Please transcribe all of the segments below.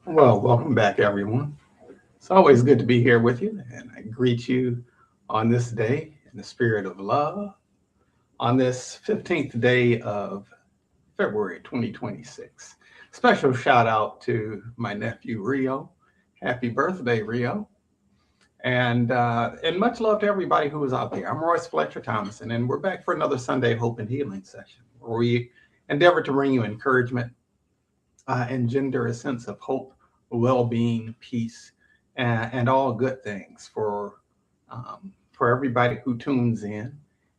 Well, welcome back, everyone. It's always good to be here with you, and I greet you on this day in the spirit of love on this 15th day of February 2026. Special shout out to my nephew Rio. Happy birthday, Rio. And much love to everybody who is out there. I'm Royce Fletcher Thomason, and we're back for another Sunday Hope and Healing session where we endeavor to bring you encouragement engender a sense of hope, well being, peace, and all good things for everybody who tunes in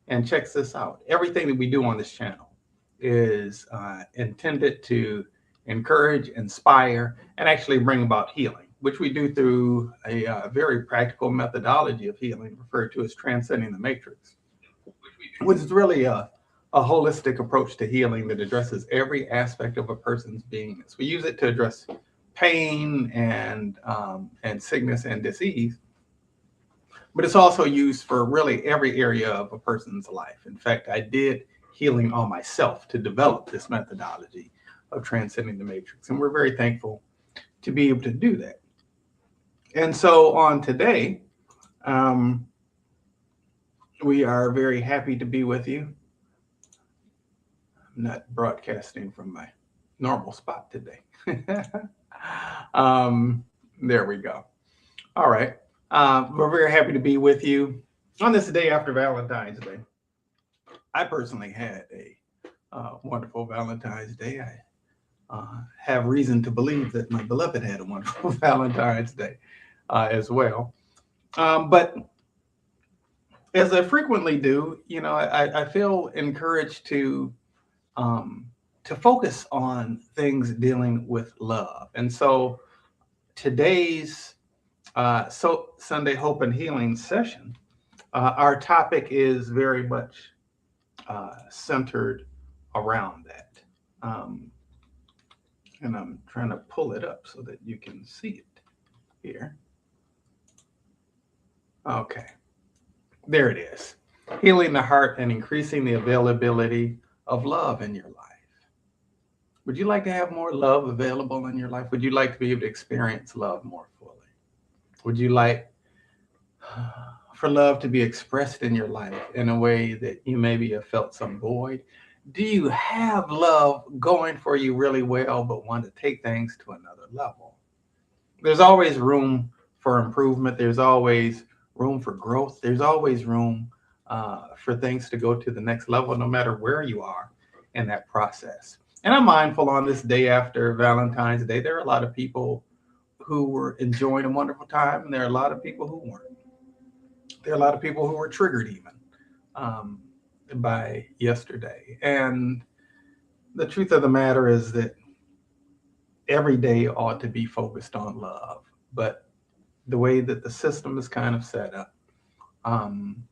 and checks this out. Everything that we do on this channel is intended to encourage, inspire, and actually bring about healing, which we do through a very practical methodology of healing referred to as Transcending the Matrix, which is really a holistic approach to healing that addresses every aspect of a person's beingness. We use it to address pain and sickness and disease, but it's also used for really every area of a person's life. In fact, I did healing on myself to develop this methodology of transcending the matrix, and we're very thankful to be able to do that. And so on today, um, we are very happy to be with you. I'm not broadcasting from my normal spot today. um, there we go. All right. We're very happy to be with you on this day after Valentine's Day. I personally had a wonderful Valentine's Day. I have reason to believe that my beloved had a wonderful Valentine's Day as well. But as I frequently do, I feel encouraged um, to focus on things dealing with love. And so today's Sunday Hope and Healing session, our topic is very much centered around that. Um, and I'm trying to pull it up so that you can see it here. Okay, there it is. Healing the heart and increasing the availability of love in your life. Would you like to have more love available in your life? Would you like to be able to experience love more fully? Would you like for love to be expressed in your life in a way that you maybe have felt some void? Do you have love going for you really well, but want to take things to another level? There's always room for improvement. There's always room for growth. There's always room for things to go to the next level, no matter where you are in that process. And I'm mindful on this day after Valentine's Day, there are a lot of people who were enjoying a wonderful time, and there are a lot of people who weren't. There are a lot of people who were triggered even um, by yesterday. And the truth of the matter is that every day ought to be focused on love. But the way that the system is kind of set up, um,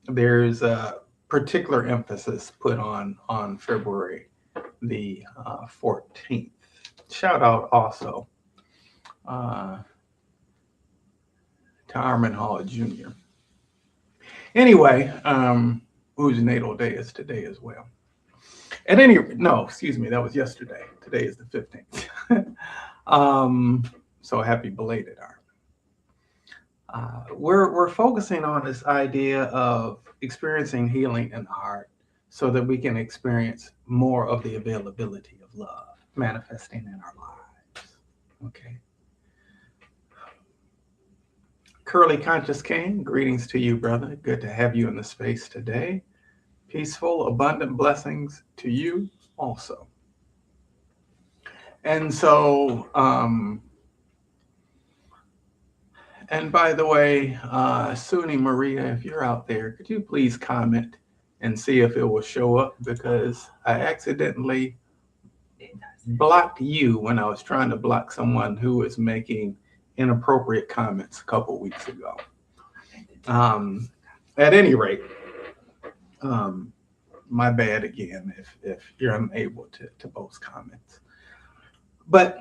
there's a particular emphasis put on February the 14th. Shout out also uh, to Armin Hall Jr. Anyway, whose natal day is today as well. At any no, excuse me, that was yesterday. Today is the 15th. um, so happy belated, Armin. We're focusing on this idea of experiencing healing in the heart so that we can experience more of the availability of love manifesting in our lives. Okay. Curly Conscious King, greetings to you, brother. Good to have you in the space today. Peaceful, abundant blessings to you also. And so, and by the way, Suni Maria, if you're out there, could you please comment and see if it will show up? Because I accidentally blocked you when I was trying to block someone who was making inappropriate comments a couple weeks ago. Um, at any rate, um, my bad again if you're unable to post comments. But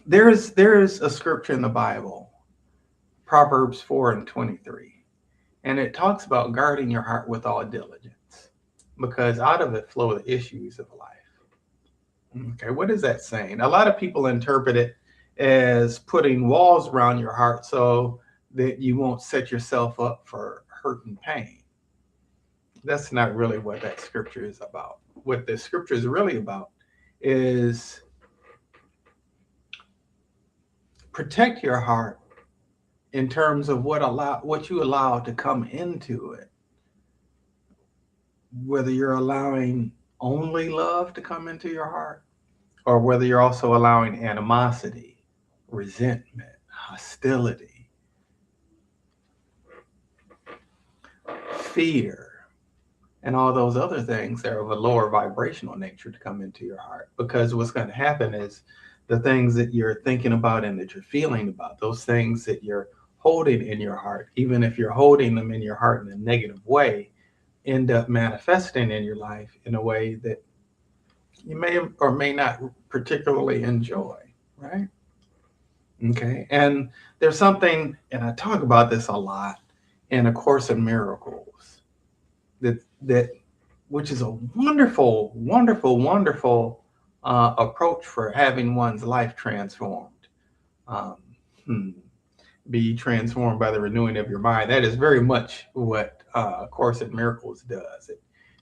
there's a scripture in the Bible, Proverbs 4:23, and it talks about guarding your heart with all diligence, because out of it flow the issues of life. Okay, what is that saying? A lot of people interpret it as putting walls around your heart so that you won't set yourself up for hurt and pain. That's not really what that scripture is about. What the scripture is really about is protect your heart in terms of what you allow to come into it. Whether you're allowing only love to come into your heart, or whether you're also allowing animosity, resentment, hostility, fear, and all those other things that are of a lower vibrational nature to come into your heart. Because what's going to happen is the things that you're thinking about and that you're feeling about, those things that you're holding in your heart, even if you're holding them in your heart in a negative way, end up manifesting in your life in a way that you may or may not particularly enjoy, right? Okay. And there's something, and I talk about this a lot in A Course in Miracles, that which is a wonderful, wonderful, wonderful approach for having one's life transformed. Um, hmm, be transformed by the renewing of your mind. That is very much what A Course in Miracles does. It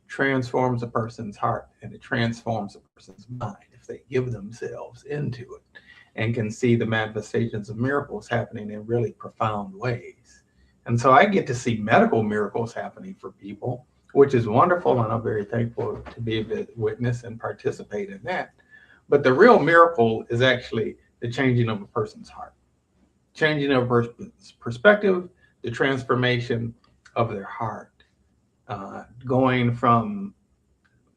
transforms a person's heart and it transforms a person's mind if they give themselves into it and can see the manifestations of miracles happening in really profound ways. And so I get to see medical miracles happening for people, which is wonderful, and I'm very thankful to be a witness and participate in that. But the real miracle is actually the changing of a person's heart, changing of a person's perspective, the transformation of their heart, going from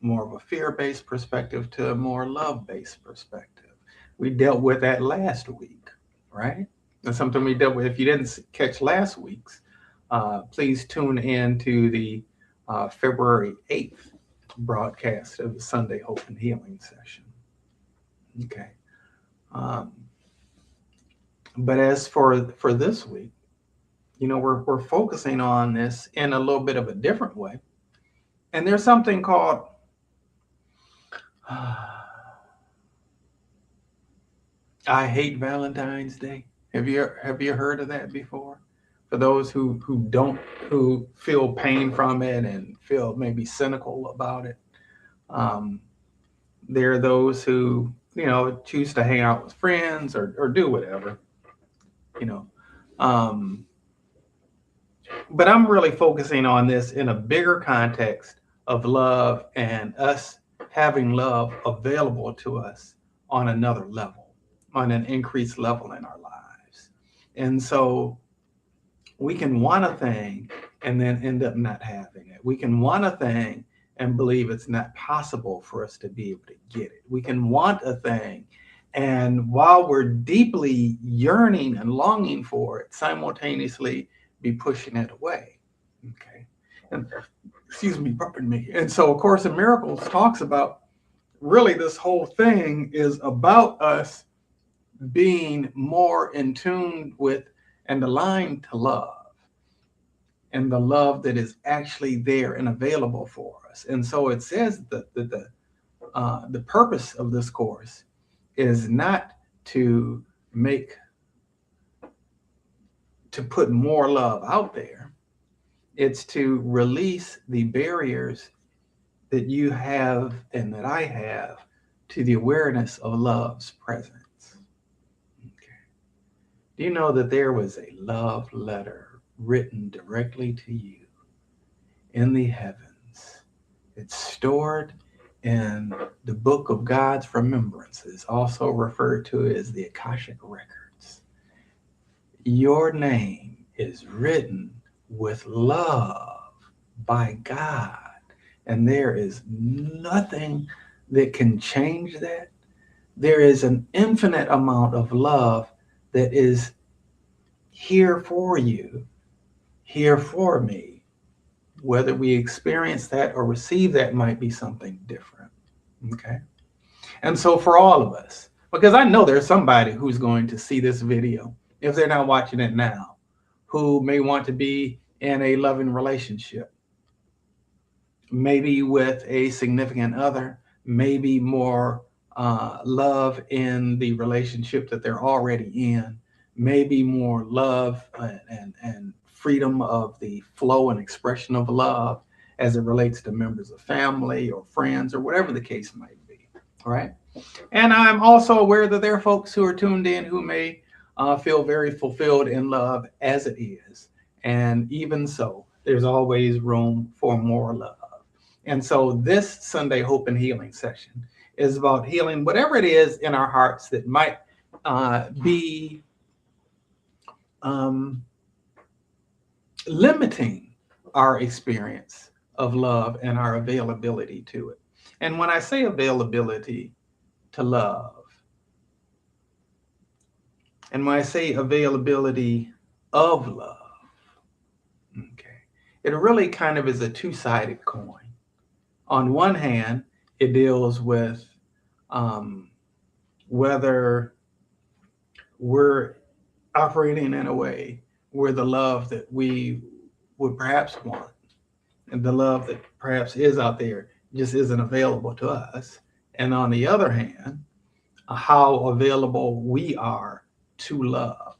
more of a fear-based perspective to a more love-based perspective. We dealt with that last week, right? That's something we dealt with. If you didn't catch last week's, please tune in to the February 8th broadcast of the Sunday Hope and Healing session. Okay. Um, but as for this week, we're focusing on this in a little bit of a different way. And there's something called I hate Valentine's Day. Have you heard of that before? For those who feel pain from it and feel maybe cynical about it, um, there are those who choose to hang out with friends or do whatever, you know. Um, but I'm really focusing on this in a bigger context of love and us having love available to us on another level, on an increased level in our lives. And so we can want a thing and then end up not having it. We can want a thing and believe it's not possible for us to be able to get it. We can want a thing, and while we're deeply yearning and longing for it, simultaneously be pushing it away. Okay. And excuse me, pardon me. And so A Course in Miracles talks about really this whole thing is about us being more in tune with and aligned to love, and the love that is actually there and available for us. And so it says that the purpose of this course is not to put more love out there. It's to release the barriers that you have and that I have to the awareness of love's presence. Okay. Do you know that there was a love letter written directly to you in the heavens? It's stored in the book of God's remembrances, also referred to as the Akashic Records. Your name is written with love by God, and there is nothing that can change that. There is an infinite amount of love that is here for you, here for me. Whether we experience that or receive that might be something different. Okay. And so for all of us, because I know there's somebody who's going to see this video, if they're not watching it now, who may want to be in a loving relationship, maybe with a significant other, maybe more love in the relationship that they're already in, maybe more love and freedom of the flow and expression of love as it relates to members of family or friends or whatever the case might be. All right. And I'm also aware that there are folks who are tuned in who may feel very fulfilled in love as it is. And even so, there's always room for more love. And so this Sunday Hope and Healing session is about healing whatever it is in our hearts that might be um, limiting our experience of love and our availability to it. And when I say availability to love, and when I say availability of love, okay, it really kind of is a two-sided coin. On one hand, it deals with um, whether we're operating in a way where the love that we would perhaps want and the love that perhaps is out there just isn't available to us. And on the other hand, how available we are to love,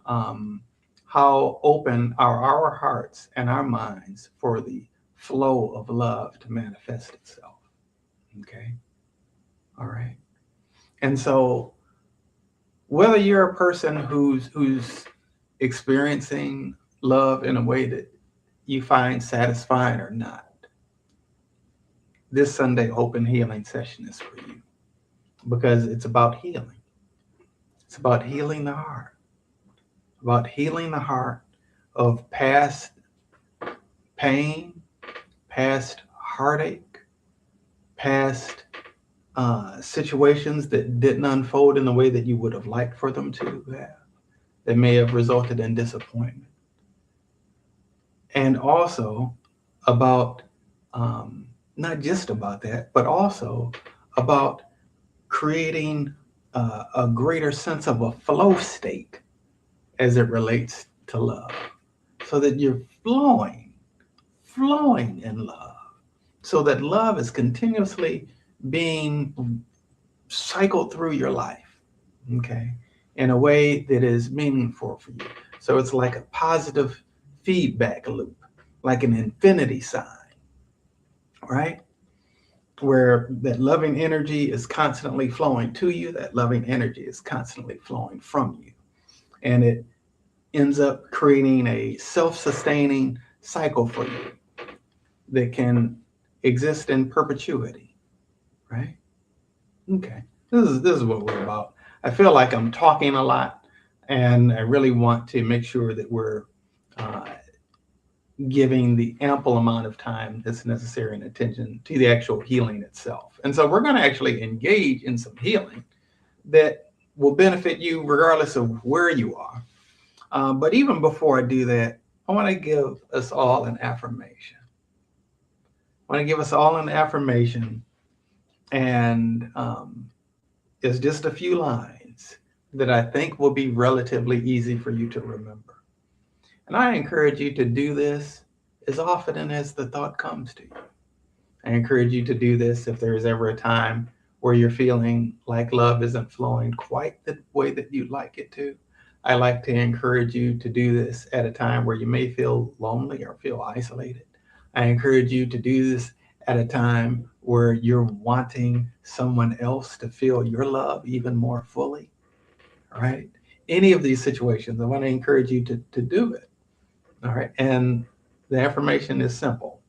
um, how open are our hearts and our minds for the flow of love to manifest itself. Okay, all right. And so, whether you're a person who's experiencing love in a way that you find satisfying or not, this Sunday Open Healing session is for you because it's about healing. It's about healing the heart, about healing the heart of past pain, past heartache, past situations that didn't unfold in the way that you would have liked for them to have, that may have resulted in disappointment. And also about, not just about that, but also about creating a greater sense of a flow state as it relates to love, so that you're flowing in love, so that love is continuously being cycled through your life, okay, in a way that is meaningful for you. So it's like a positive feedback loop, like an infinity sign, right? Where that loving energy is constantly flowing to you, that loving energy is constantly flowing from you. And it ends up creating a self sustaining cycle for you that can exist in perpetuity, right? Okay. This is what we're about. I feel like I'm talking a lot, and I really want to make sure that we're uh, giving the ample amount of time that's necessary and attention to the actual healing itself. And so we're going to actually engage in some healing that will benefit you regardless of where you are. But even before I do that, I want to give us all an affirmation. I want to give us all an affirmation, and it's just a few lines that I think will be relatively easy for you to remember. And I encourage you to do this as often as the thought comes to you. I encourage you to do this if there is ever a time where you're feeling like love isn't flowing quite the way that you'd like it to. I like to encourage you to do this at a time where you may feel lonely or feel isolated. I encourage you to do this at a time where you're wanting someone else to feel your love even more fully. All right. Any of these situations, I want to encourage you to do it. All right. And the affirmation is simple.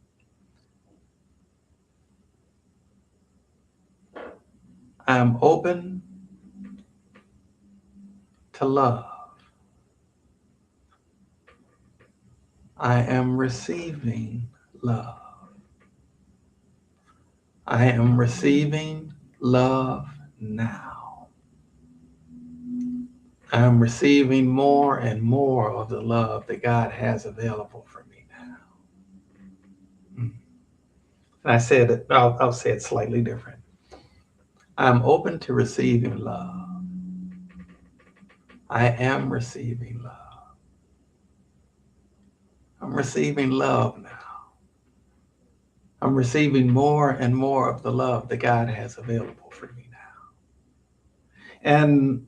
I'm open to love. I am receiving love. I am receiving love now. I am receiving more and more of the love that God has available for me now. And I said it, I'll say it slightly different. I'm open to receiving love. I am receiving love. I'm receiving love now. I'm receiving more and more of the love that God has available for me now. And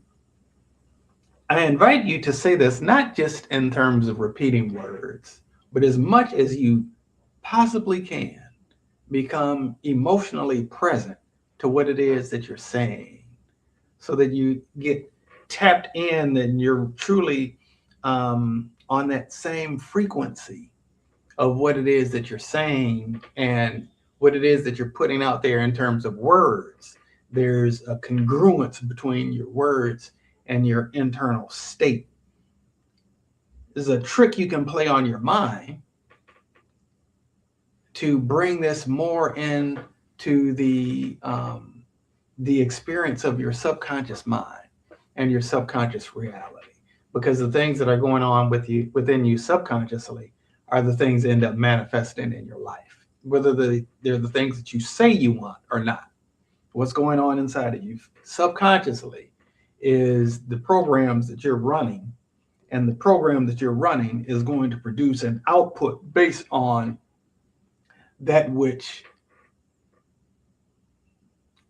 I invite you to say this not just in terms of repeating words, but as much as you possibly can, become emotionally present to what it is that you're saying so that you get tapped in and you're truly on that same frequency of what it is that you're saying and what it is that you're putting out there in terms of words. There's a congruence between your words and your internal state. This is a trick you can play on your mind to bring this more into the experience of your subconscious mind and your subconscious reality, because the things that are going on with you within you subconsciously are the things that end up manifesting in your life, whether they're the things that you say you want or not. What's going on inside of you subconsciously is the programs that you're running, and the program that you're running is going to produce an output based on that which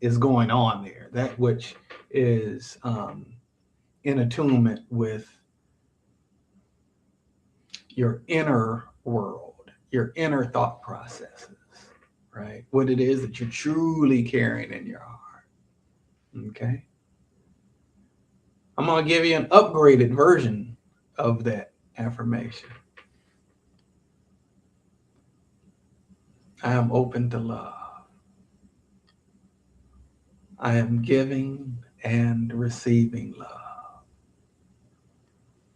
is going on there, that which is in attunement with your inner world, your inner thought processes, right? What it is that you're truly carrying in your heart. Okay. I'm going to give you an upgraded version of that affirmation. I am open to love. I am giving and receiving love.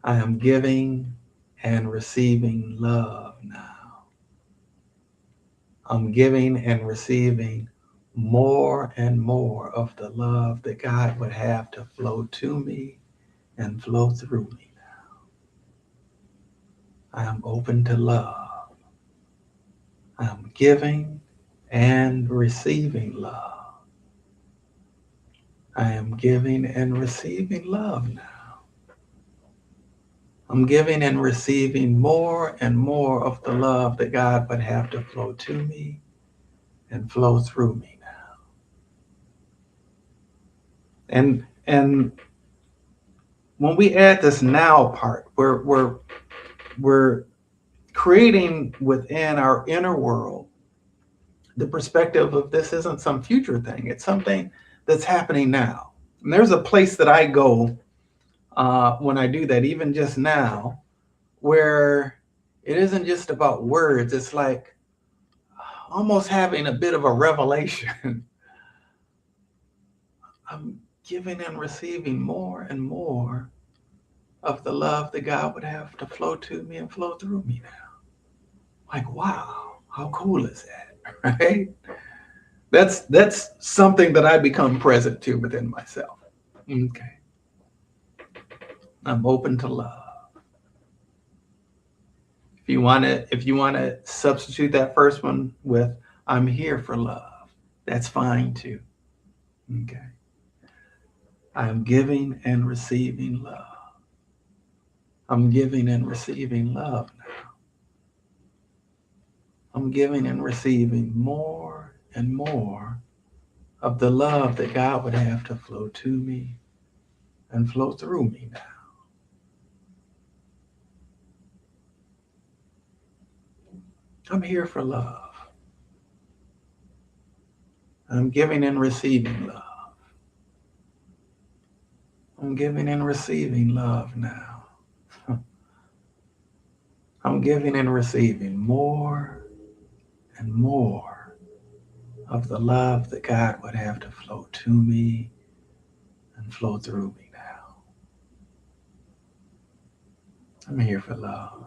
I am giving and receiving love now. I'm giving and receiving more and more of the love that God would have to flow to me and flow through me now. I am open to love. I am giving and receiving love. I am giving and receiving love now. I'm giving and receiving more and more of the love that God would have to flow to me and flow through me now. And when we add this now part, we're creating within our inner world the perspective of this isn't some future thing. It's something that's happening now. And there's a place that I go when I do that, even just now, where it isn't just about words. It's like almost having a bit of a revelation. I'm giving and receiving more and more of the love that God would have to flow to me and flow through me now. Like, wow, how cool is that, right? That's something that I become present to within myself. Okay. I'm open to love. If you want to substitute that first one with I'm here for love, that's fine too. Okay. I'm giving and receiving love. I'm giving and receiving love now. I'm giving and receiving more and more of the love that God would have to flow to me and flow through me now. I'm here for love. I'm giving and receiving love. I'm giving and receiving love now. I'm giving and receiving more and more of the love that God would have to flow to me and flow through me now. I'm here for love.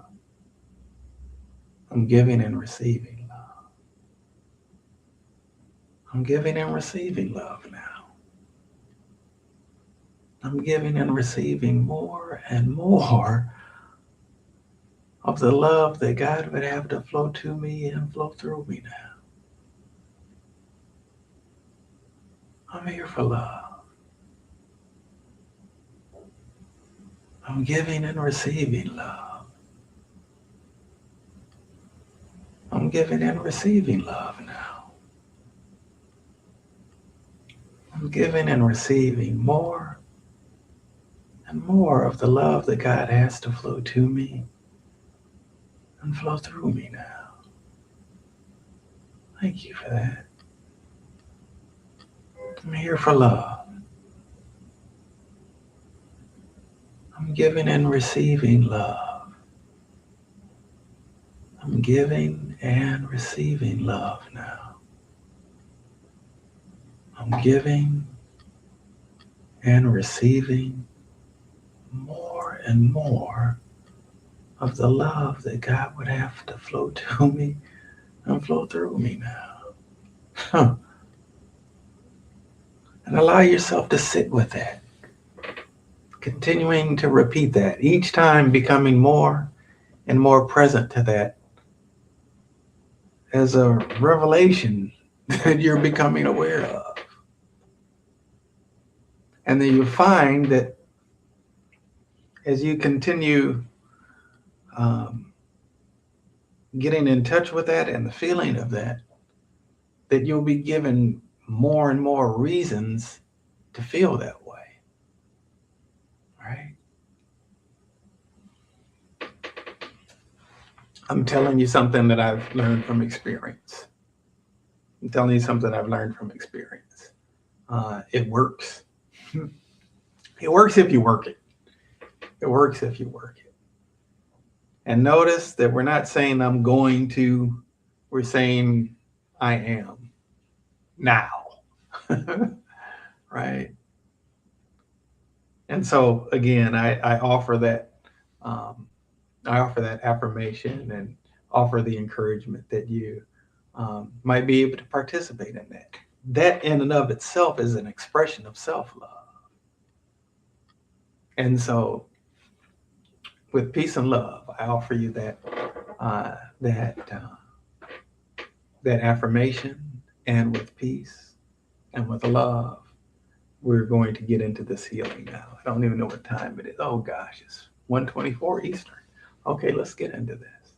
I'm giving and receiving love. I'm giving and receiving love now. I'm giving and receiving more and more of the love that God would have to flow to me and flow through me now. I'm here for love. I'm giving and receiving love. I'm giving and receiving love now. I'm giving and receiving more and more of the love that God has to flow to me and flow through me now. Thank you for that. I'm here for love. I'm giving and receiving love. I'm giving and receiving love now. I'm giving and receiving more and more of the love that God would have to flow to me and flow through me now. And allow yourself to sit with that, continuing to repeat that, each time becoming more and more present to that as a revelation that you're becoming aware of. And then you find that as you continue getting in touch with that and the feeling of that, that you'll be given more and more reasons to feel that way, right? I'm telling you something that I've learned from experience. I'm telling you something I've learned from experience. It works. It works if you work it. It works if you work it. And notice that we're not saying I'm going to, we're saying I am now. Right? And so again, I offer that affirmation and offer the encouragement that you might be able to participate in that. That in and of itself is an expression of self-love. And so with peace and love, I offer you that affirmation, and with peace and with love, we're going to get into this healing now. I don't even know what time it is. Oh gosh, it's 1:24 Eastern. Okay, let's get into this.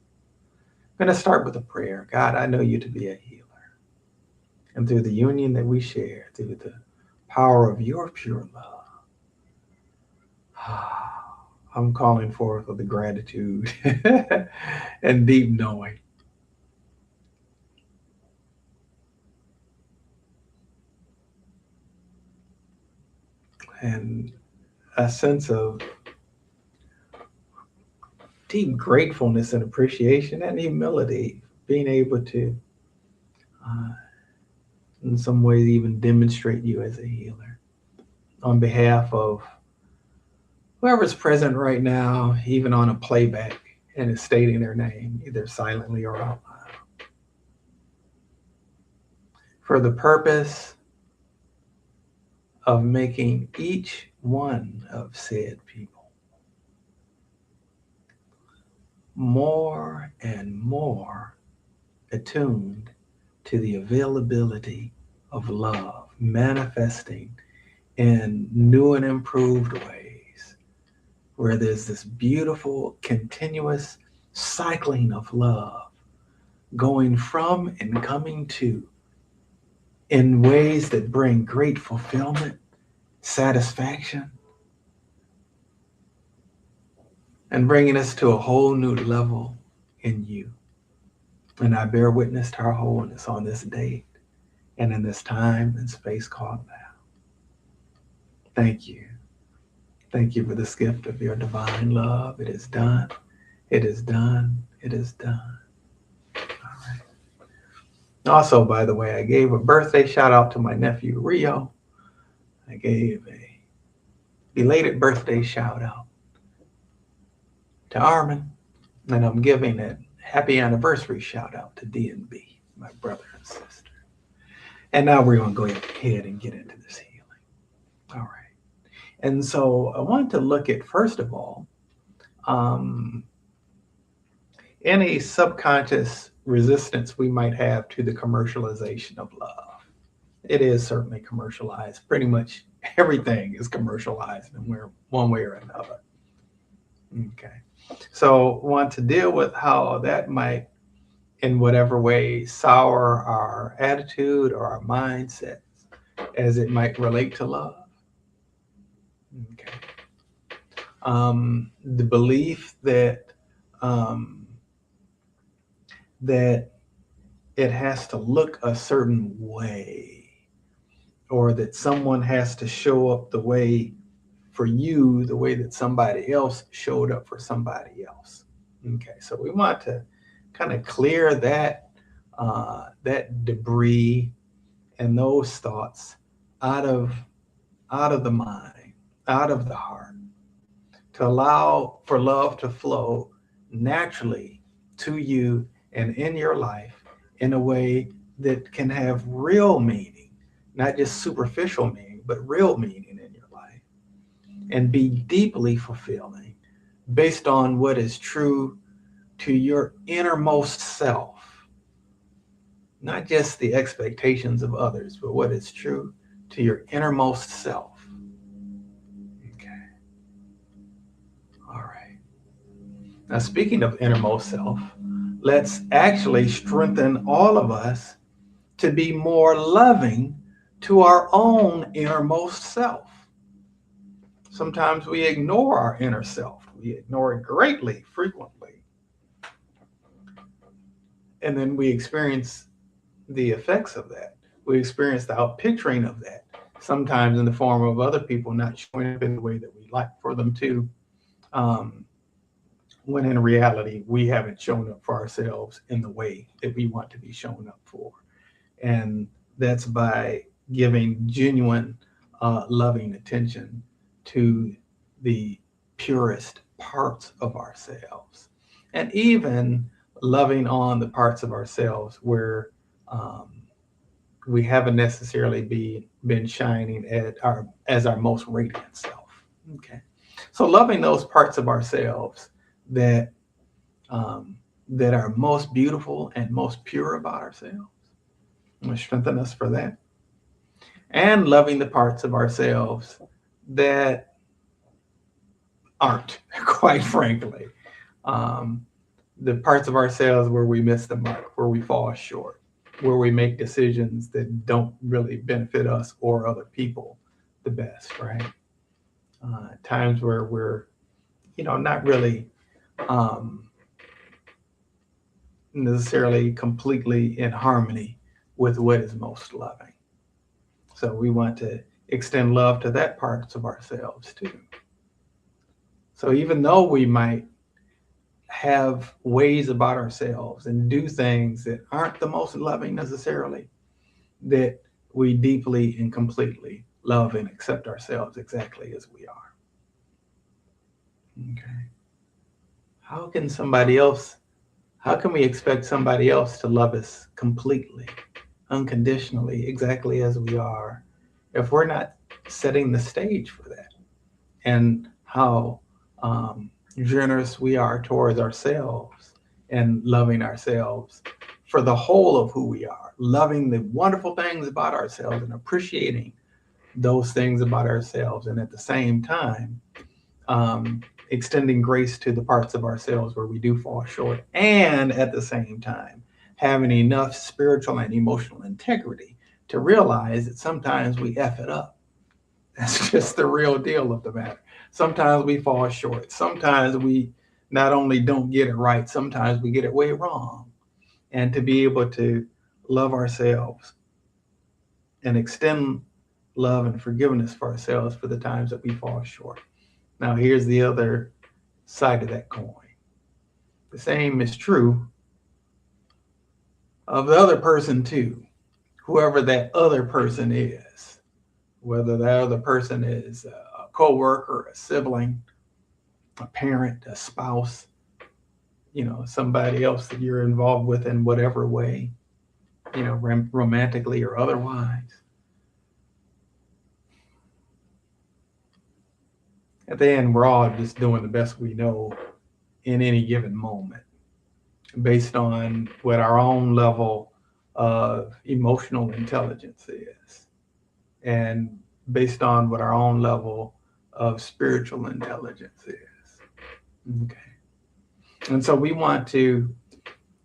I'm going to start with a prayer. God, I know you to be a healer. And through the union that we share, through the power of your pure love, I'm calling forth with the gratitude and deep knowing. And a sense of deep gratefulness and appreciation and humility, being able to, in some ways, even demonstrate you as a healer. On behalf of whoever's present right now, even on a playback, and is stating their name, either silently or out loud, for the purpose of making each one of said people more and more attuned to the availability of love, manifesting in new and improved ways, where there's this beautiful, continuous cycling of love going from and coming to in ways that bring great fulfillment, satisfaction, and bringing us to a whole new level in you. And I bear witness to our wholeness on this date and in this time and space called now. Thank you. Thank you for this gift of your divine love. It is done. It is done. It is done. All right. Also, by the way, I gave a birthday shout out to my nephew Rio. I gave a belated birthday shout out to Armin. And I'm giving a happy anniversary shout out to D&B, my brother and sister. And now we're going to go ahead and get into this healing. All right. And so I want to look at, first of all, any subconscious resistance we might have to the commercialization of love. It is certainly commercialized. Pretty much everything is commercialized in one way or another. Okay. So want to deal with how that might in whatever way sour our attitude or our mindset as it might relate to love. Okay. The belief that um, that it has to look a certain way, or that someone has to show up the way for you, the way that somebody else showed up for somebody else. Okay, so we want to kind of clear that debris and those thoughts out of the mind, out of the heart, to allow for love to flow naturally to you and in your life in a way that can have real meaning, not just superficial meaning, but real meaning in your life, and be deeply fulfilling based on what is true to your innermost self, not just the expectations of others, but what is true to your innermost self. Okay. All right. Now, speaking of innermost self, let's actually strengthen all of us to be more loving to our own innermost self. Sometimes we ignore our inner self. We ignore it greatly, frequently. And then we experience the effects of that. We experience the outpicturing of that, sometimes in the form of other people not showing up in the way that we like for them to, um, when in reality, we haven't shown up for ourselves in the way that we want to be shown up for. And that's by giving genuine, loving attention to the purest parts of ourselves, and even loving on the parts of ourselves where um, we haven't necessarily been shining at our as our most radiant self. Okay, so loving those parts of ourselves that that are most beautiful and most pure about ourselves. I'm going to strengthen us for that. And loving the parts of ourselves that aren't, quite frankly. Um, the parts of ourselves where we miss the mark, where we fall short, where we make decisions that don't really benefit us or other people the best, right? Times where we're, not really um, necessarily completely in harmony with what is most loving. So we want to extend love to that parts of ourselves too. So even though we might have ways about ourselves and do things that aren't the most loving necessarily, that we deeply and completely love and accept ourselves exactly as we are. Okay. How can somebody else, how can we expect somebody else to love us completely, unconditionally, exactly as we are, if we're not setting the stage for that? And how generous we are towards ourselves and loving ourselves for the whole of who we are, loving the wonderful things about ourselves and appreciating those things about ourselves, and at the same time, extending grace to the parts of ourselves where we do fall short, and at the same time, having enough spiritual and emotional integrity to realize that sometimes we F it up. That's just the real deal of the matter. Sometimes we fall short. Sometimes we not only don't get it right, sometimes we get it way wrong. And to be able to love ourselves and extend love and forgiveness for ourselves for the times that we fall short. Now, here's the other side of that coin. The same is true of the other person, too, whoever that other person is, whether that other person is a coworker, a sibling, a parent, a spouse, somebody else that you're involved with in whatever way, romantically or otherwise. At the end, we're all just doing the best we know in any given moment, based on what our own level of emotional intelligence is, and based on what our own level of spiritual intelligence is. Okay. And so we want to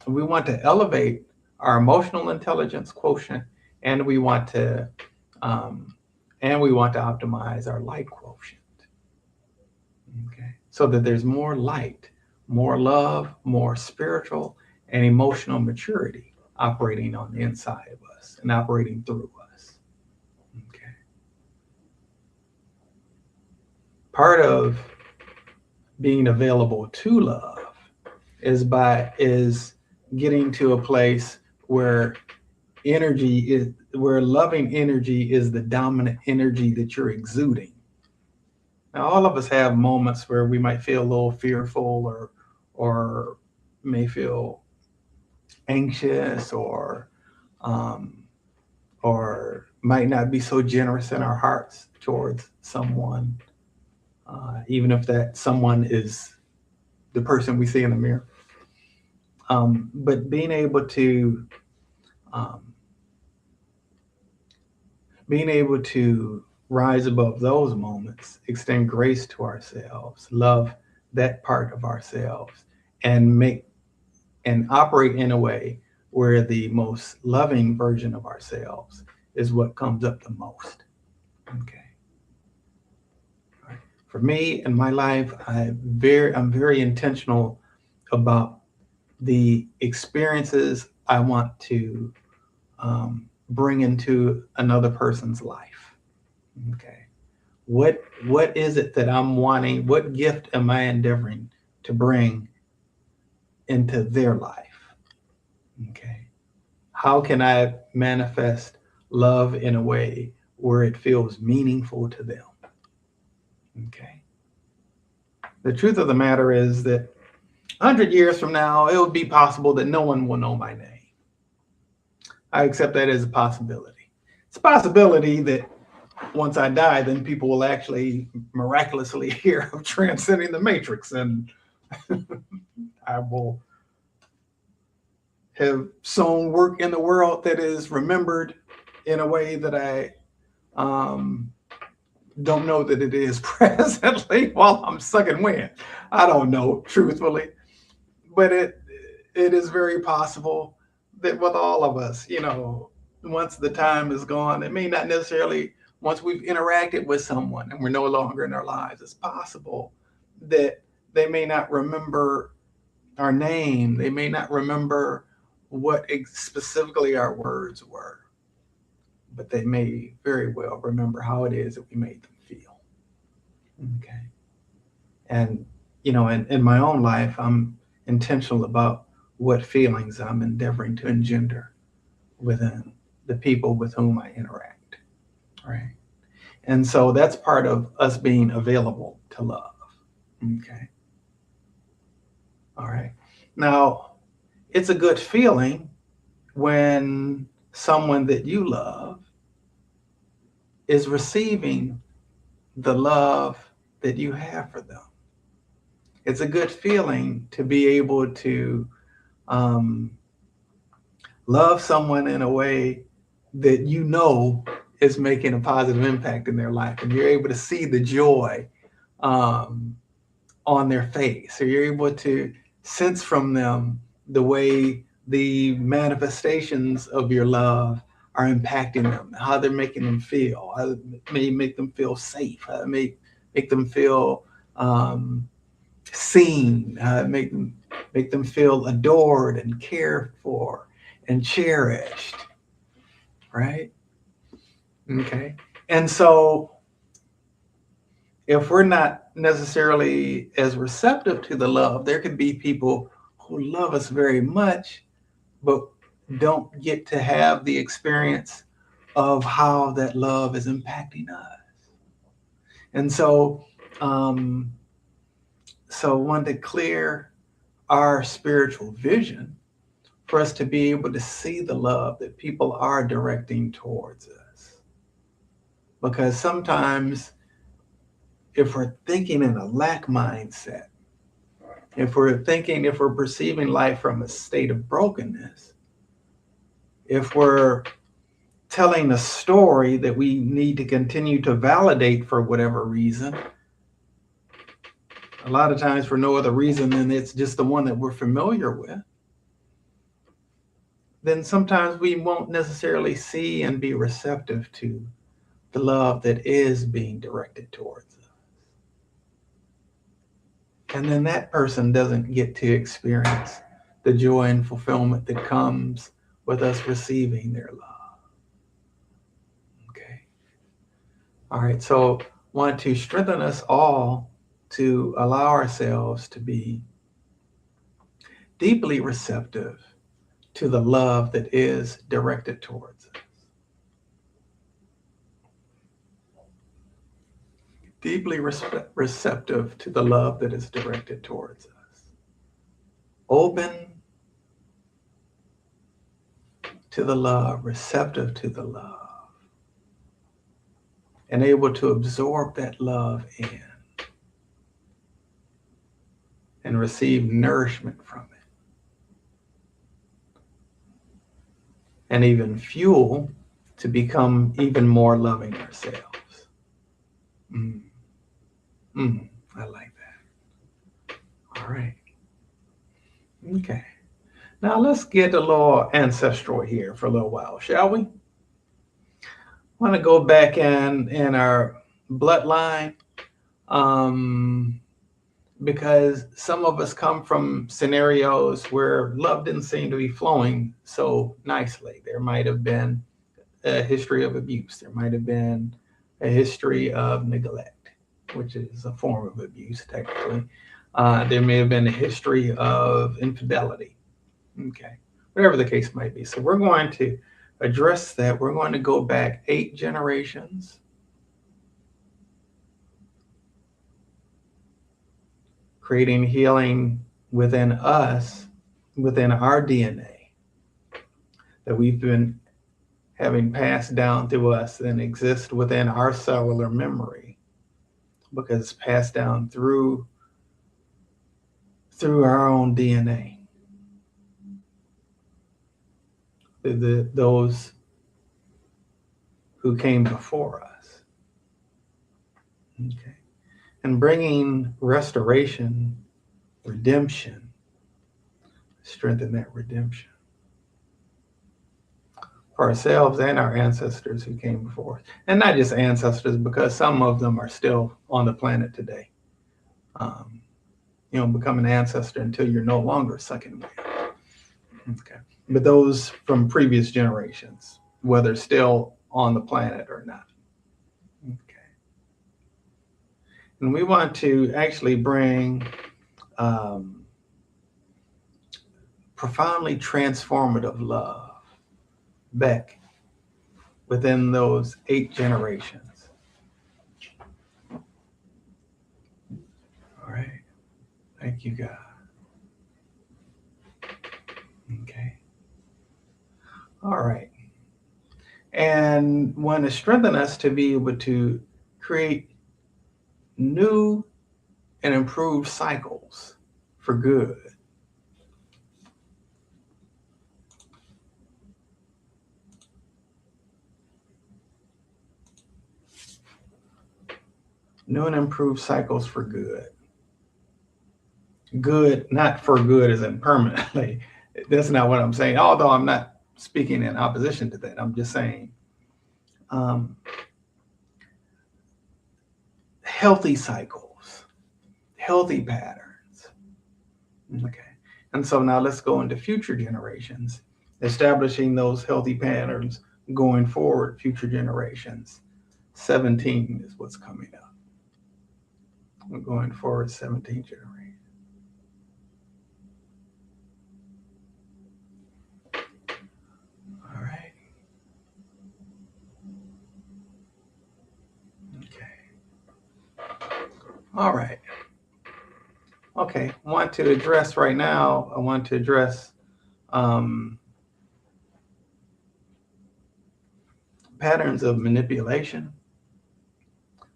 We want to elevate our emotional intelligence quotient, and we want to um, optimize our light quotient. Okay, so that there's more light, more love, more spiritual and emotional maturity operating on the inside of us and operating through us. Okay, part of being available to love is getting to a place where loving energy is the dominant energy that you're exuding. Now, all of us have moments where we might feel a little fearful, or may feel anxious, um, or might not be so generous in our hearts towards someone, even if that someone is the person we see in the mirror. But um, being able to rise above those moments, extend grace to ourselves, love that part of ourselves, and operate in a way where the most loving version of ourselves is what comes up the most. Okay. For me in my life, I'm very intentional about the experiences I want to bring into another person's life. Okay. What is it that I'm wanting? What gift am I endeavoring to bring into their life? Okay. How can I manifest love in a way where it feels meaningful to them? Okay. The truth of the matter is that 100 years from now, it would be possible that no one will know my name. I accept that as a possibility. It's a possibility that once I die, then people will actually miraculously hear of Transcending the Matrix, and I will have sown work in the world that is remembered in a way that I um, don't know that it is presently while I'm sucking wind. I don't know, truthfully, but it is very possible that with all of us, once the time is gone, it may not necessarily, once we've interacted with someone and we're no longer in their lives, it's possible that they may not remember our name. They may not remember what specifically our words were, but they may very well remember how it is that we made them feel. Okay. And, in my own life, I'm intentional about what feelings I'm endeavoring to engender within the people with whom I interact. Right. And so that's part of us being available to love. Okay. All right. Now, it's a good feeling when someone that you love is receiving the love that you have for them. It's a good feeling to be able to um, love someone in a way that is making a positive impact in their life, and you're able to see the joy um, on their face, or you're able to sense from them the way the manifestations of your love are impacting them, how they're making them feel, how it may make them feel safe, how it may make them feel seen, how it make them feel adored and cared for and cherished, right? Okay. And so if we're not necessarily as receptive to the love, there could be people who love us very much, but don't get to have the experience of how that love is impacting us. And um, so want to clear our spiritual vision for us to be able to see the love that people are directing towards us. Because sometimes if we're thinking in a lack mindset, if we're perceiving life from a state of brokenness, if we're telling a story that we need to continue to validate for whatever reason, a lot of times for no other reason than it's just the one that we're familiar with, then sometimes we won't necessarily see and be receptive to the love that is being directed towards us. And then that person doesn't get to experience the joy and fulfillment that comes with us receiving their love. Okay. All right. So want to strengthen us all to allow ourselves to be deeply receptive to the love that is directed towards us. Deeply receptive to the love that is directed towards us. Open to the love, receptive to the love, and able to absorb that love in and receive nourishment from it. And even fuel to become even more loving ourselves. I like that. All right. Okay. Now let's get a little ancestral here for a little while, shall we? I want to go back in our bloodline, because some of us come from scenarios where love didn't seem to be flowing so nicely. There might have been a history of abuse. There might have been a history of neglect, which is a form of abuse, technically. There may have been a history of infidelity. Okay, whatever the case might be. So we're going to address that. We're going to go back 8 generations. Creating healing within us, within our DNA, that we've been having passed down through us and exist within our cellular memory, because it's passed down through our own DNA. Those who came before us. Okay. And bringing restoration, redemption, strengthen that redemption for ourselves and our ancestors who came before us. And not just ancestors, because some of them are still on the planet today. Become an ancestor until you're no longer sucking milk. Okay. But those from previous generations, whether still on the planet or not. Okay. And we want to actually bring profoundly transformative love back within those 8 generations. All right. Thank you, God. Okay. All right. And want to strengthen us to be able to create new and improved cycles for good. New and improved cycles for good. Good, not for good as in permanently. That's not what I'm saying, although I'm not speaking in opposition to that. I'm just saying healthy cycles, healthy patterns. Okay. And so now let's go into future generations, establishing those healthy patterns going forward, future generations. 17 is what's coming up. We're going forward 17 generations. All right. Okay. All right. Okay. I want to address patterns of manipulation.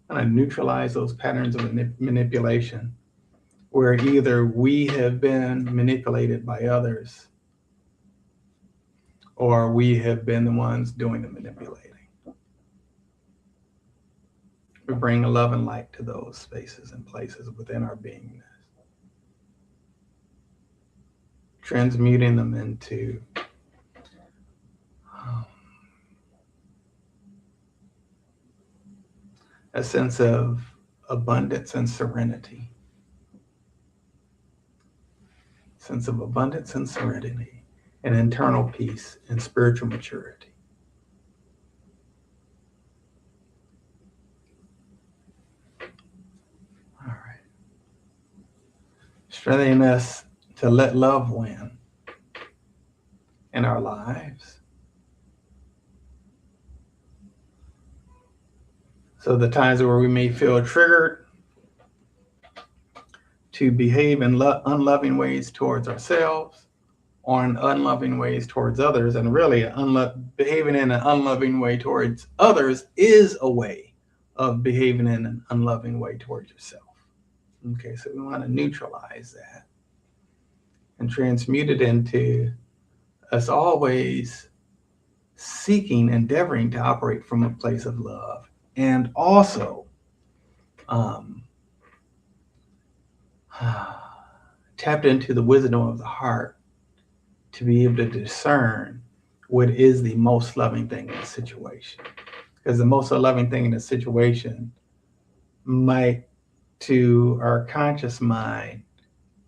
I'm going to neutralize those patterns of manipulation where either we have been manipulated by others or we have been the ones doing the manipulating. We bring love and light to those spaces and places within our beingness, transmuting them into a sense of abundance and serenity. Sense of abundance and serenity, and internal peace and spiritual maturity. All right. Strengthening us to let love win in our lives. So the times where we may feel triggered to behave in unloving ways towards ourselves or in unloving ways towards others, and really behaving in an unloving way towards others is a way of behaving in an unloving way towards yourself. Okay, so we want to neutralize that and transmute it into us always seeking, endeavoring to operate from a place of love, and also tapped into the wisdom of the heart to be able to discern what is the most loving thing in the situation. Because the most loving thing in the situation might, to our conscious mind,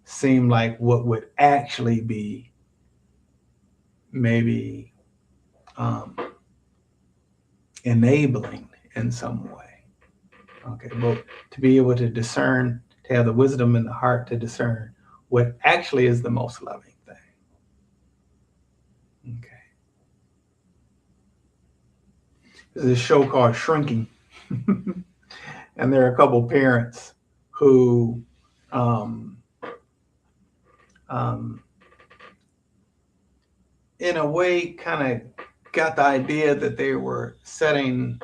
seem like what would actually be maybe enabling in some way. Okay, but to be able to discern, to have the wisdom in the heart to discern what actually is the most loving thing. Okay. There's a show called Shrinking. And there are a couple parents who in a way kind of got the idea that they were setting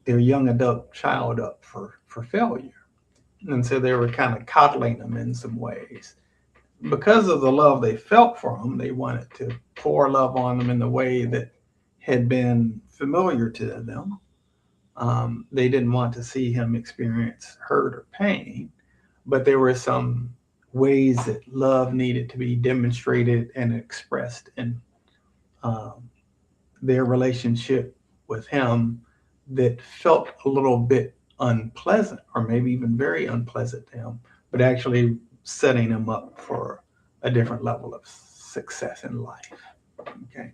their young adult child up for failure. And so they were kind of coddling them in some ways. Because of the love they felt for them, they wanted to pour love on them in the way that had been familiar to them. They didn't want to see him experience hurt or pain, but there were some ways that love needed to be demonstrated and expressed in their relationship with him that felt a little bit unpleasant, or maybe even very unpleasant to him, but actually setting him up for a different level of success in life. Okay.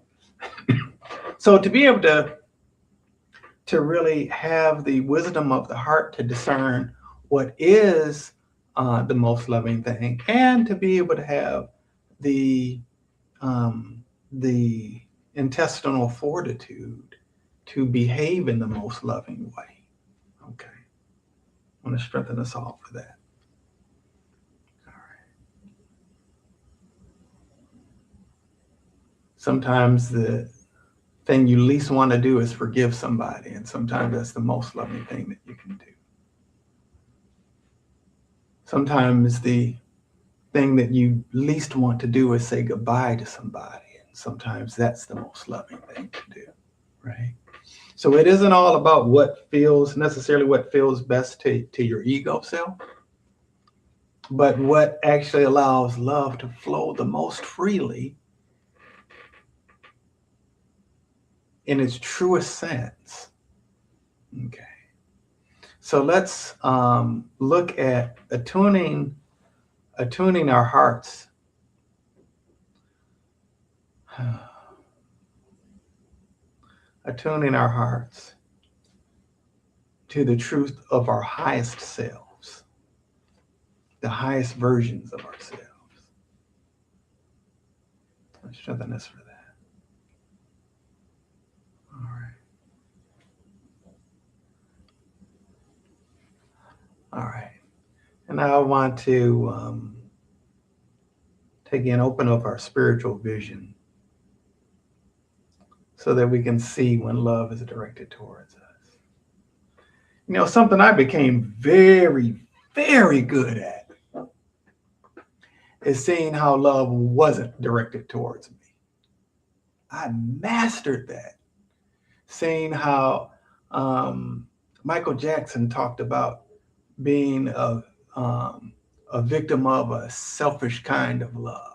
So to be able to really have the wisdom of the heart to discern what is the most loving thing, and to be able to have the intestinal fortitude to behave in the most loving way. Okay. I want to strengthen us all for that. All right. Sometimes the thing you least want to do is forgive somebody, and sometimes that's the most loving thing that you can do. Sometimes the thing that you least want to do is say goodbye to somebody, and sometimes that's the most loving thing to do, right? So it isn't all about what feels best to your ego self, but what actually allows love to flow the most freely in its truest sense. Okay. So let's look at attuning our hearts attuning our hearts to the truth of our highest selves, the highest versions of ourselves. Let's strengthen us for that. All right. All right. And now I want to open up our spiritual vision so that we can see when love is directed towards us. You know, something I became very, very good at is seeing how love wasn't directed towards me. I mastered that. Seeing how Michael Jackson talked about being a victim of a selfish kind of love.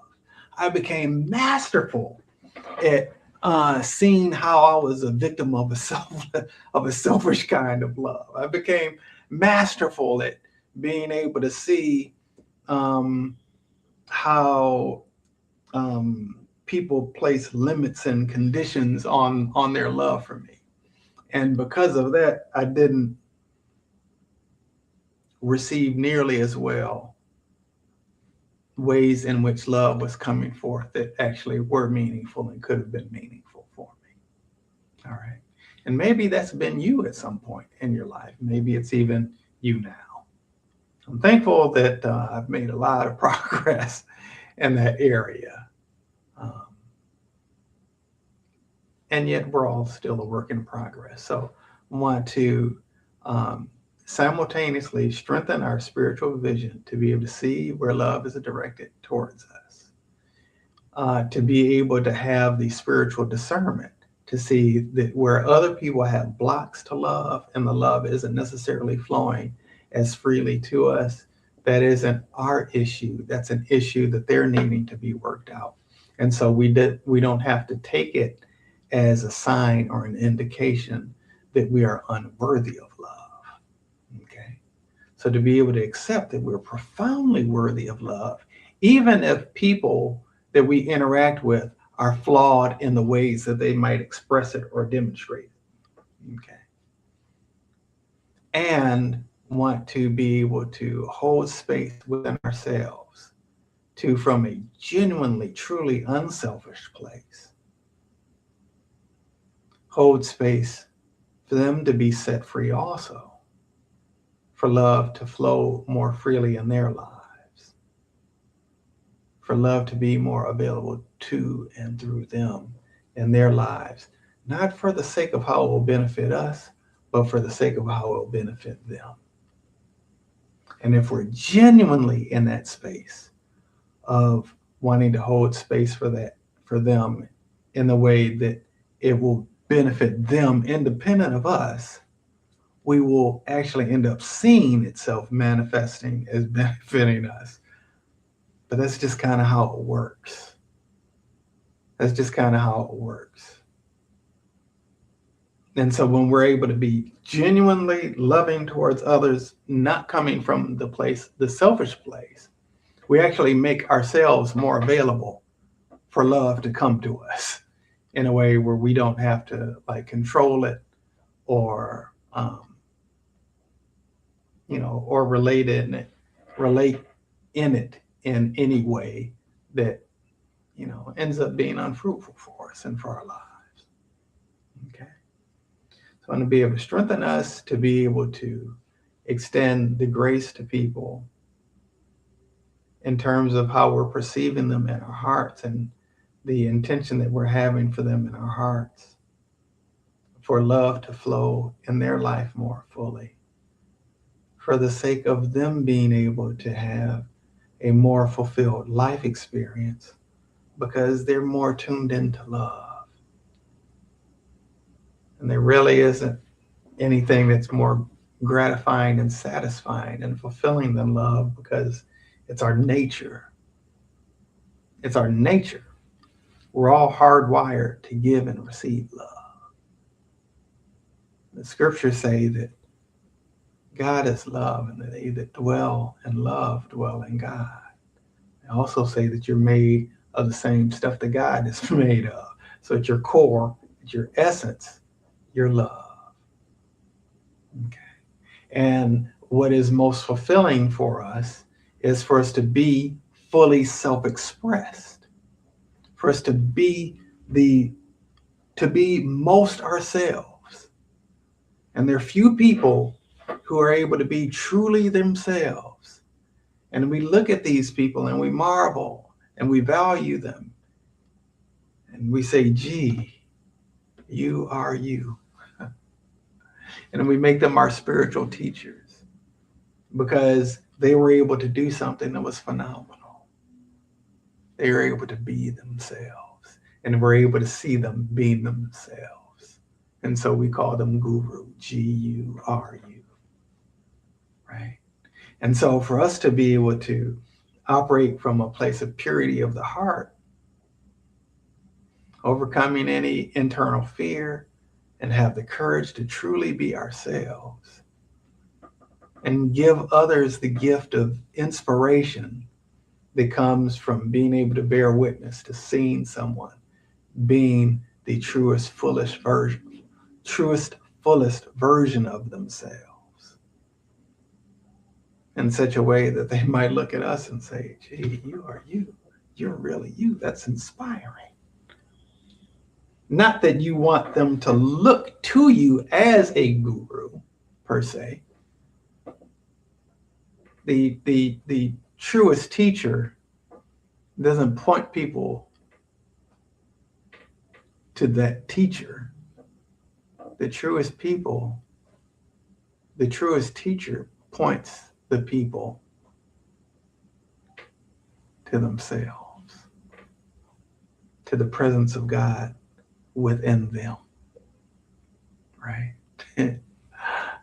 I became masterful at seen how I was a victim of of a selfish kind of love. I became masterful at being able to see um, how people place limits and conditions on their love for me, and because of that, I didn't receive nearly as well ways in which love was coming forth that actually were meaningful and could have been meaningful for me. All right. And maybe that's been you at some point in your life. Maybe it's even you now. I'm thankful that I've made a lot of progress in that area. Um, and yet we're all still a work in progress. So I want to um, simultaneously strengthen our spiritual vision to be able to see where love is directed towards us, to be able to have the spiritual discernment to see that where other people have blocks to love and the love isn't necessarily flowing as freely to us, that isn't our issue. That's an issue that they're needing to be worked out. And so we don't have to take it as a sign or an indication that we are unworthy of love. Okay. So to be able to accept that we're profoundly worthy of love, even if people that we interact with are flawed in the ways that they might express it or demonstrate it. Okay. And want to be able to hold space within ourselves to, from a genuinely, truly unselfish place, hold space for them to be set free also, for love to flow more freely in their lives, for love to be more available to and through them in their lives, not for the sake of how it will benefit us, but for the sake of how it will benefit them. And if we're genuinely in that space of wanting to hold space for that, for them in the way that it will benefit them independent of us, we will actually end up seeing itself manifesting as benefiting us. But that's just kind of how it works. That's just kind of how it works. And so when we're able to be genuinely loving towards others, not coming from the selfish place, we actually make ourselves more available for love to come to us in a way where we don't have to like control it or, or relate in it in any way that, ends up being unfruitful for us and for our lives. Okay. So I'm going to be able to strengthen us to be able to extend the grace to people in terms of how we're perceiving them in our hearts and the intention that we're having for them in our hearts, for love to flow in their life more fully, for the sake of them being able to have a more fulfilled life experience because they're more tuned into love. And there really isn't anything that's more gratifying and satisfying and fulfilling than love because it's our nature. It's our nature. We're all hardwired to give and receive love. The scriptures say that God is love and that they that dwell in love dwell in God. They also say that you're made of the same stuff that God is made of. So at your core, at your essence, you're love. Okay. And what is most fulfilling for us is for us to be fully self-expressed, for us to be most ourselves. And there are few people who are able to be truly themselves. And we look at these people and we marvel and we value them. And we say, gee, you are you. And we make them our spiritual teachers because they were able to do something that was phenomenal. They were able to be themselves and we're able to see them being themselves. And so we call them guru, Guru, right? And so for us to be able to operate from a place of purity of the heart, overcoming any internal fear, and have the courage to truly be ourselves and give others the gift of inspiration that comes from being able to bear witness to seeing someone being the fullest version of themselves in such a way that they might look at us and say, gee, you are you. You're really you. That's inspiring. Not that you want them to look to you as a guru, per se. The truest teacher doesn't point people to that teacher. The truest teacher points the people to themselves, to the presence of God within them, right?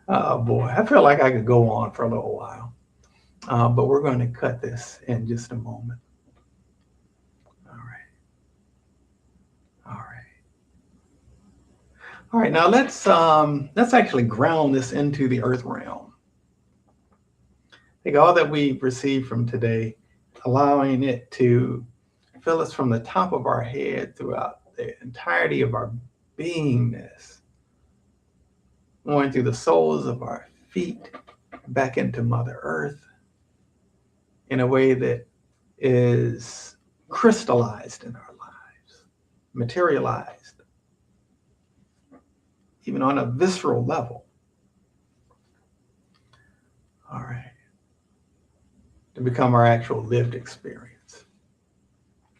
Oh boy, I feel like I could go on for a little while, but we're going to cut this in just a moment. All right. Now let's actually ground this into the earth realm. Take all that we've received from today, allowing it to fill us from the top of our head throughout the entirety of our beingness, going through the soles of our feet back into Mother Earth in a way that is crystallized in our lives, materialized, even on a visceral level. All right. To become our actual lived experience.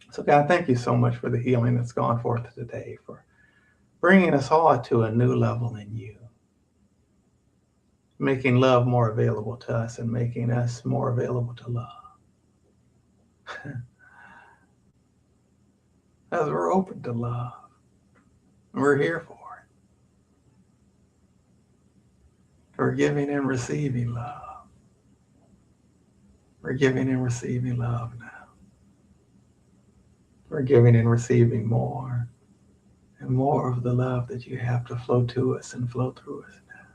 So God, thank you so much for the healing that's gone forth today, for bringing us all to a new level in you, making love more available to us and making us more available to love. As we're open to love, we're here for it. We're giving and receiving love. We're giving and receiving love now. We're giving and receiving more and more of the love that you have to flow to us and flow through us now.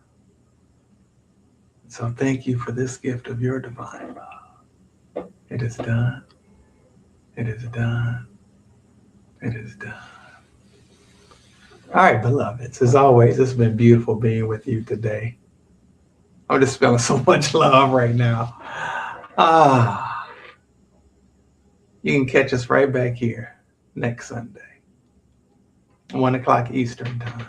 So thank you for this gift of your divine love. It is done. It is done. It is done. All right, beloveds, as always, it's been beautiful being with you today. I'm just feeling so much love right now. You can catch us right back here next Sunday, 1:00 Eastern time.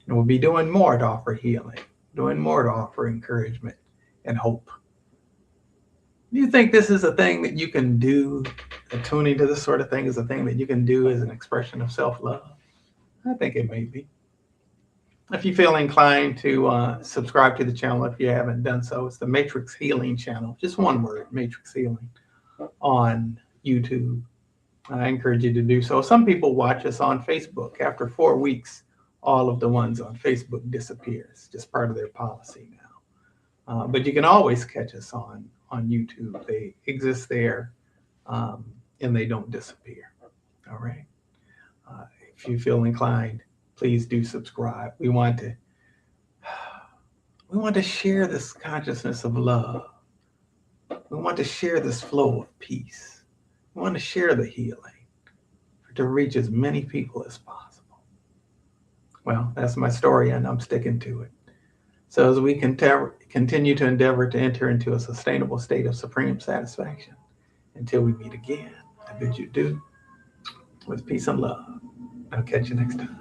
And we'll be doing more to offer healing, doing more to offer encouragement and hope. Do you think this is a thing that you can do? Attuning to this sort of thing is a thing that you can do as an expression of self-love? I think it may be. If you feel inclined to subscribe to the channel, if you haven't done so, it's the Matrix Healing channel. Just one word, Matrix Healing, on YouTube. I encourage you to do so. Some people watch us on Facebook. After 4 weeks, all of the ones on Facebook disappears, just part of their policy now. But you can always catch us on YouTube. They exist there, and they don't disappear. All right. If you feel inclined, please do subscribe. We want to share this consciousness of love. We want to share this flow of peace. We want to share the healing to reach as many people as possible. Well, that's my story, and I'm sticking to it. So as we continue to endeavor to enter into a sustainable state of supreme satisfaction, until we meet again, I bid you adieu with peace and love. I'll catch you next time.